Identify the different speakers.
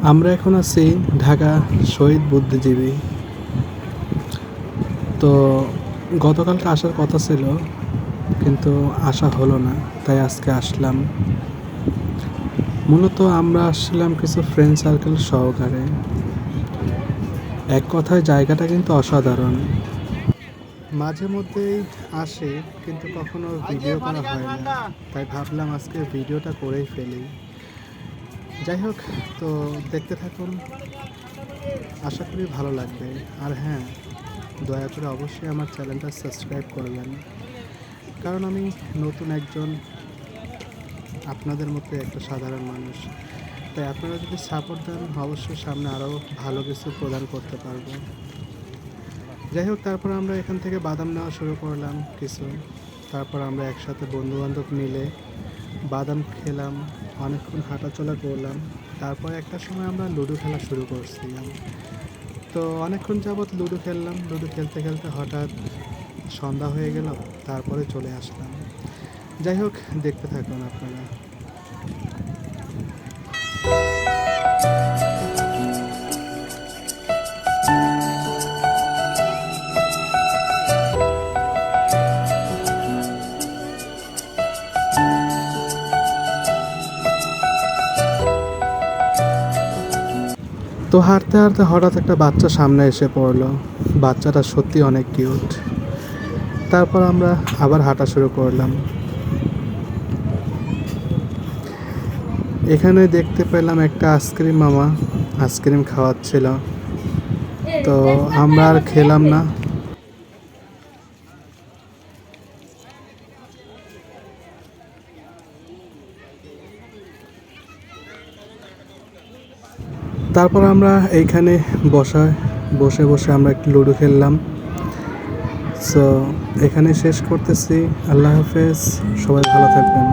Speaker 1: আমরা এখন আছি ঢাকা শহীদ বুদ্ধিজীবী। তো গতকালকে আসার কথা ছিল, কিন্তু আসা হলো না, তাই আজকে আসলাম। মূলত আমরা আসছিলাম কিছু ফ্রেন্ড সার্কেল সহকারে। এক কথায় জায়গাটা কিন্তু অসাধারণ। মাঝে মধ্যেই আসে, কিন্তু কখনো ভিডিও করা হয় না, তাই ভাবলাম আজকে ভিডিওটা করেই ফেলি। যাই হোক, তো দেখতে থাকুন, আশা করি ভালো লাগবে। আর হ্যাঁ, দয়া করে অবশ্যই আমার চ্যানেলটা সাবস্ক্রাইব করবেন, কারণ আমি নতুন একজন, আপনাদের মতো একটা সাধারণ মানুষ। তাই আপনারা যদি সাপোর্ট দেন, অবশ্যই সামনে আরও ভালো কিছু প্রদান করতে পারবো। যাই হোক, তারপর আমরা এখান থেকে বাদাম নেওয়া শুরু করলাম কিছু। তারপর আমরা একসাথে বন্ধুবান্ধব মিলে বাদাম খেলাম, অনেকক্ষণ হাঁটাচলা করলাম। তারপর একটা সময় আমরা লুডো খেলা শুরু করছিলাম। তো অনেকক্ষণ যাবৎ লুডো খেললাম, লুডো খেলতে খেলতে হঠাৎ সন্ধ্যা হয়ে গেল, তারপরে চলে আসলাম। যাই হোক, দেখতে থাকুন আপনারা। তো হাঁটতে হাঁটতে হঠাৎ একটা বাচ্চা সামনে এসে পড়লো। বাচ্চাটা সত্যি অনেক কিউট। তারপর আমরা আবার হাঁটা শুরু করলাম। এখানে দেখতে পেলাম একটা আইসক্রিম মামা আইসক্রিম খাওয়াচ্ছিল। তো আমরা আর খেলাম না। তারপর আমরা এইখানে বসে বসে আমরা একটু লুডো খেললাম। সো এখানে শেষ করতেছি। আল্লাহ হাফেজ, সবাই ভালো থাকবেন।